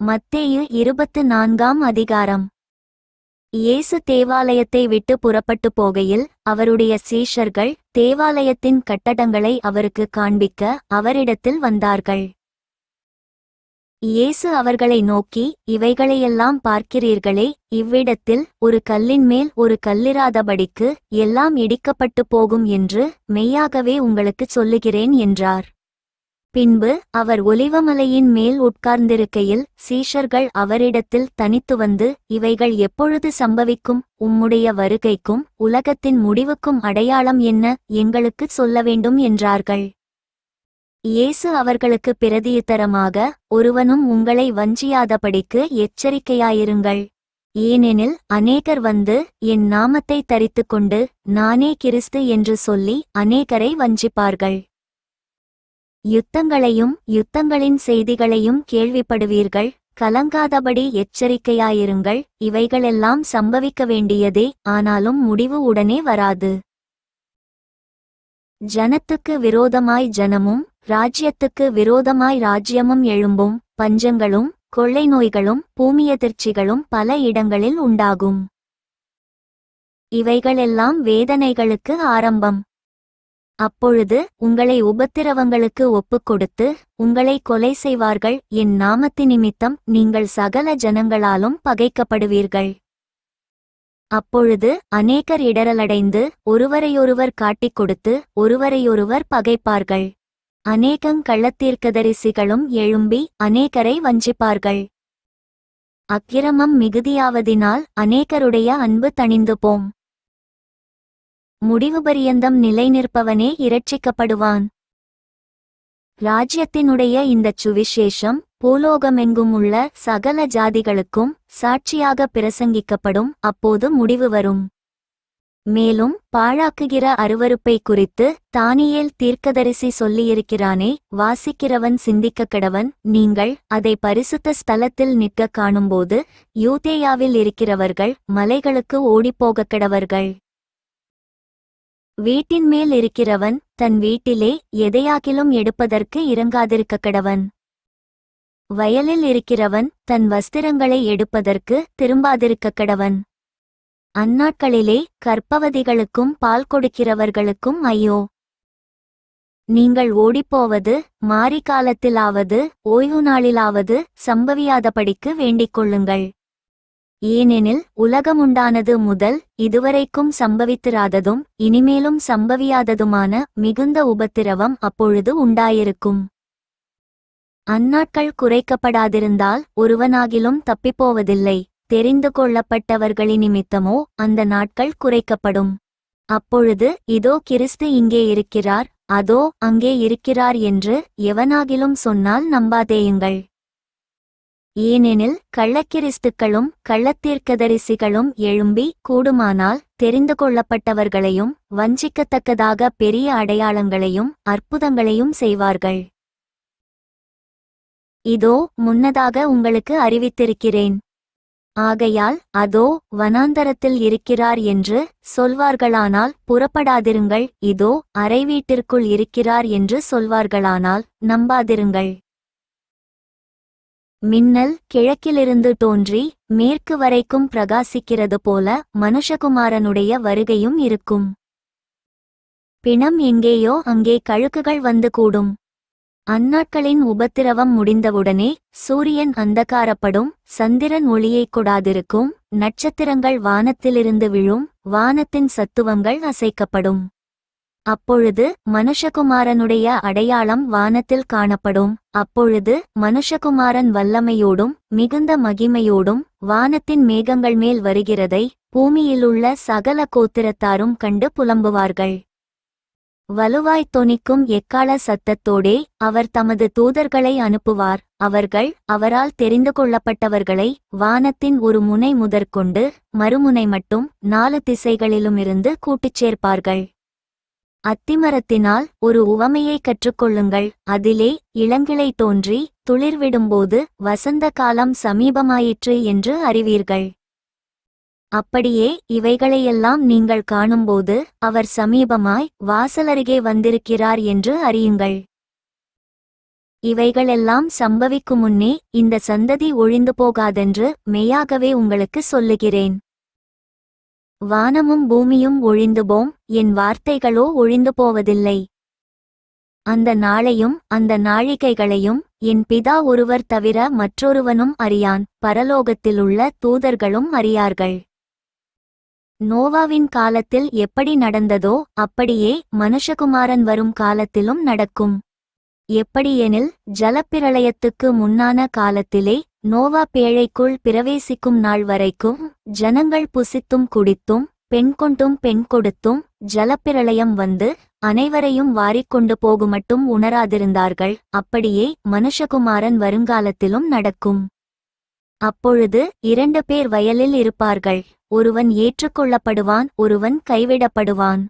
மத்தேயு 24ஆம் அதிகாரம். இயேசு தேவாலயத்தை விட்டு புறப்பட்டு போகையில் அவருடைய சீஷர்கள் தேவாலயத்தின் கட்டடங்களை அவருக்கு காண்பிக்க அவரிடத்தில் வந்தார்கள். இயேசு அவர்களை நோக்கி, இவைகளையெல்லாம் பார்க்கிறீர்களே, இவ்விடத்தில் ஒரு கல்லின் மேல் ஒரு கல்லிராதபடிக்கு எல்லாம் இடிக்கப்பட்டு போகும் என்று மெய்யாகவே உங்களுக்குச் சொல்லுகிறேன் என்றார். பின்பு அவர் ஒலிவமலையின் மேல் உட்கார்ந்திருக்கையில் சீஷர்கள் அவரிடத்தில் தனித்து வந்து, இவைகள் எப்பொழுது சம்பவிக்கும்? உம்முடைய வருகைக்கும் உலகத்தின் முடிவுக்கும் அடையாளம் என்ன? எங்களுக்குச் சொல்ல வேண்டும் என்றார்கள். இயேசு அவர்களுக்கு பிரதியுத்தரமாக, ஒருவனும் உங்களை வஞ்சியாதபடிக்கு எச்சரிக்கையாயிருங்கள். ஏனெனில் அநேகர் வந்து என் நாமத்தை தரித்துக்கொண்டு நானே கிறிஸ்து என்று சொல்லி அநேகரை வஞ்சிப்பார்கள். யுத்தங்களின் செய்திகளையும் கேள்விப்படுவீர்கள். கலங்காதபடி எச்சரிக்கையாயிருங்கள். இவைகளெல்லாம் சம்பவிக்க வேண்டியதே, ஆனாலும் முடிவு உடனே வராது. ஜனத்துக்கு விரோதமாய் ஜனமும் ராஜ்யத்துக்கு விரோதமாய் ராஜ்யமும் எழும்பும். பஞ்சங்களும் கொள்ளை நோய்களும் பூமியதிர்ச்சிகளும் பல இடங்களில் உண்டாகும். இவைகளெல்லாம் வேதனைகளுக்கு ஆரம்பம். அப்பொழுது உங்களை உபத்திரவங்களுக்கு ஒப்புக்கொடுத்து உங்களை கொலை செய்வார்கள். என் நாமத்தினிமித்தம் நீங்கள் சகல ஜனங்களாலும் பகைக்கப்படுவீர்கள். அப்பொழுது அநேகர் இடறலடைந்து ஒருவரையொருவர் காட்டிக் கொடுத்து ஒருவரையொருவர் பகைப்பார்கள். அநேகங் கள்ளத்தீர்க்கதரிசிகளும் எழும்பி அநேகரை வஞ்சிப்பார்கள். அக்கிரமம் மிகுதியாவதினால் அநேகருடைய அன்பு தணிந்து போம். முடிவு பரியந்தம் நிலை நிற்பவனே இரட்சிக்கப்படுவான். ராஜ்யத்தினுடைய இந்தச் சுவிசேஷம் பூலோகமெங்கும் உள்ள சகல ஜாதிகளுக்கும் சாட்சியாக பிரசங்கிக்கப்படும். அப்போது முடிவு வரும். மேலும் பாழாக்குகிற அருவருப்பை குறித்து தானியேல் தீர்க்கதரிசி சொல்லியிருக்கிறானே, வாசிக்கிறவன் சிந்திக்க கடவன். நீங்கள் அதை பரிசுத்த ஸ்தலத்தில் நிற்க காணும்போது யூதேயாவில் இருக்கிறவர்கள் மலைகளுக்கு ஓடிப்போகக் கடவர்கள். வீட்டின் மேல் இருக்கிறவன் தன் வீட்டிலே எதையாகிலும் எடுப்பதற்கு இறங்காதிருக்க கடவன். வயலில் இருக்கிறவன் தன் வஸ்திரங்களை எடுப்பதற்கு திரும்பாதிருக்க கடவன். அந்நாட்களிலே கர்ப்பவதிகளுக்கும் பால் கொடுக்கிறவர்களுக்கும் ஐயோ! நீங்கள் ஓடிப்போவது மாரிகாலத்திலாவது ஓய்வு நாளிலாவது சம்பவியாதபடிக்கு வேண்டிக் கொள்ளுங்கள். ஏனெனில் உலகமுண்டானது முதல் இதுவரைக்கும் சம்பவித்திராததும் இனிமேலும் சம்பவியாததுமான மிகுந்த உபத்திரவம் அப்பொழுது உண்டாயிருக்கும். அந்நாட்கள் குறைக்கப்படாதிருந்தால் ஒருவனாகிலும் தப்பிப்போவதில்லை. தெரிந்து கொள்ளப்பட்டவர்களினிமித்தமோ அந்த நாட்கள் குறைக்கப்படும். அப்பொழுது இதோ கிறிஸ்து இங்கே இருக்கிறார், அதோ அங்கே இருக்கிறார் என்று எவனாகிலும் சொன்னால் நம்பாதேயுங்கள். ஏனெனில் கள்ளக்கிறிஸ்துக்களும் கள்ளத்தீர்க்கதரிசிகளும் எழும்பி கூடுமானால் தெரிந்து கொள்ளப்பட்டவர்களையும் வஞ்சிக்கத்தக்கதாக பெரிய அடையாளங்களையும் அற்புதங்களையும் செய்வார்கள். இதோ முன்னதாக உங்களுக்கு அறிவித்திருக்கிறேன். ஆகையால் அதோ வனாந்தரத்தில் இருக்கிறார் என்று சொல்வார்களானால் புறப்படாதிருங்கள். இதோ அறை வீட்டிற்குள் இருக்கிறார் என்று சொல்வார்களானால் நம்பாதிருங்கள். மின்னல் கிழக்கிலிருந்து தோன்றி மேற்கு வரைக்கும் பிரகாசிக்கிறது போல மனுஷகுமாரனுடைய வருகையும் இருக்கும். பிணம் எங்கேயோ அங்கே கழுகுகள் வந்து கூடும். அந்நாட்களின் உபத்திரவம் முடிந்தவுடனே சூரியன் அந்தகாரப்படும், சந்திரன் ஒளியைக் கொடாதிருக்கும், நட்சத்திரங்கள் வானத்திலிருந்து விழும், வானத்தின் சத்துவங்கள் அசைக்கப்படும். அப்பொழுது மனுஷகுமாரனுடைய அடையாளம் வானத்தில் காணப்படும். அப்பொழுது மனுஷகுமாரன் வல்லமையோடும் மிகுந்த மகிமையோடும் வானத்தின் மேகங்கள் மேல் வருகிறதை பூமியிலுள்ள சகல கோத்திரத்தாரும் கண்டு புலம்புவார்கள். வலுவாய்த் தொனிக்கும் எக்காள சத்தத்தோடே அவர் தமது தூதர்களை அனுப்புவார். அவர்கள் அவரால் தெரிந்து கொள்ளப்பட்டவர்களை வானத்தின் ஒரு முனை முதற்கொண்டு மறுமுனை மட்டும் 4 திசைகளிலுமிருந்து கூட்டிச் சேர்ப்பார்கள். அத்திமரத்தினால் ஒரு உவமையை கற்றுக்கொள்ளுங்கள். அதிலே இளங்கிளை தோன்றி துளிர்விடும்போது வசந்த காலம் சமீபமாயிற்று என்று அறிவீர்கள். அப்படியே இவைகளையெல்லாம் நீங்கள் காணும்போது அவர் சமீபமாய் வாசலருகே வந்திருக்கிறார் என்று அறியுங்கள். இவைகளெல்லாம் சம்பவிக்கும் முன்னே இந்த சந்ததி ஒழிந்து போகாதென்று மெய்யாகவே உங்களுக்கு சொல்லுகிறேன். வானமும் பூமியும் ஒழிந்துபோம், என் வார்த்தைகளோ ஒழிந்து போவதில்லை. அந்த நாளையும் அந்த நாழிகைகளையும் என் பிதா ஒருவர் தவிர மற்றொருவனும் அறியான், பரலோகத்திலுள்ள தூதர்களும் அறியார்கள். நோவாவின் காலத்தில் எப்படி நடந்ததோ அப்படியே மனுஷகுமாரன் வரும் காலத்திலும் நடக்கும். எப்படியெனில் ஜலப்பிரளயத்துக்கு முன்னான காலத்திலே நோவா பேழைக்குள் பிரவேசிக்கும் நாள் வரைக்கும் ஜனங்கள் புசித்தும் குடித்தும் பெண் கொண்டும் பெண் கொடுத்தும் ஜலப்பிரளயம் வந்து அனைவரையும் வாரிக்கொண்டு போகுமட்டும் உணராதிருந்தார்கள். அப்படியே மனுஷகுமாரன் வருங்காலத்திலும் நடக்கும். அப்பொழுது 2 பேர் வயலில் இருப்பார்கள், ஒருவன் ஏற்றுக்கொள்ளப்படுவான், ஒருவன் கைவிடப்படுவான்.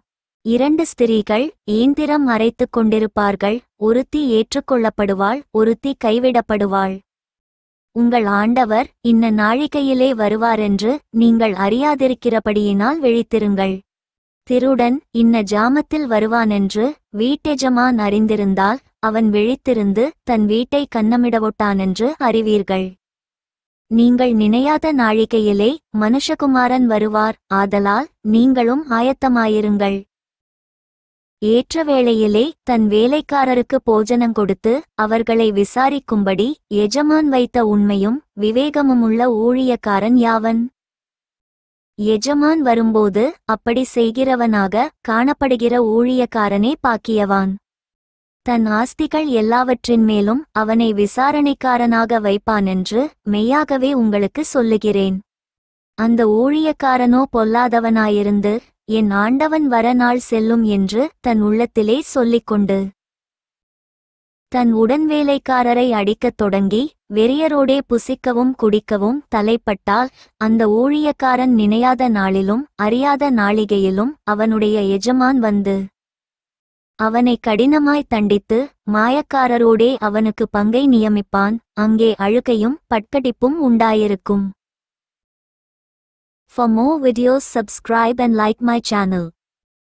2 ஸ்திரீகள் ஏந்திரம் அரைத்துக் கொண்டிருப்பார்கள், ஒருத்தி ஏற்றுக்கொள்ளப்படுவாள், ஒருத்தி கைவிடப்படுவாள். உங்கள் ஆண்டவர் இன்ன நாழிகையிலே வருவாரென்று நீங்கள் அறியாதிருக்கிறபடியினால் விழித்திருங்கள். திருடன் இன்ன ஜாமத்தில் வருவானென்று வீட்டெஜமான் அறிந்திருந்தால் அவன் விழித்திருந்து தன் வீட்டை கன்னமிடவொட்டானென்று அறிவீர்கள். நீங்கள் நினையாத நாழிகையிலே மனுஷகுமாரன் வருவார், ஆதலால் நீங்களும் ஆயத்தமாயிருங்கள். ஏற்ற வேளையிலே தன் வேலைக்காரருக்கு போஜனம் கொடுத்து அவர்களை விசாரிக்கும்படி எஜமான் வைத்த உண்மையும் விவேகமுமுள்ள ஊழியக்காரன் யாவன்? எஜமான் வரும்போது அப்படி செய்கிறவனாக காணப்படுகிற ஊழியக்காரனே பாக்கியவான். தன் ஆஸ்திகள் எல்லாவற்றின் மேலும் அவனை விசாரணைக்காரனாக வைப்பானென்று மெய்யாகவே உங்களுக்கு சொல்லுகிறேன். அந்த ஊழியக்காரனோ பொல்லாதவனாயிருந்து என் ஆண்டவன் வர நாள் செல்லும் என்று தன் உள்ளத்திலே சொல்லிக்கொண்டு தன் உடன்வேலைக்காரரை அடிக்கத் தொடங்கி வெறியரோடே புசிக்கவும் குடிக்கவும் தலைப்பட்டால் அந்த ஊழியக்காரன் நினையாத நாளிலும் அறியாத நாளிகையிலும் அவனுடைய எஜமான் வந்து அவனை கடினமாய் தண்டித்து மாயக்காரரோடே அவனுக்கு பங்கை நியமிப்பான். அங்கே அழுகையும் பட்கடிப்பும் உண்டாயிருக்கும். For more videos, subscribe and like my channel.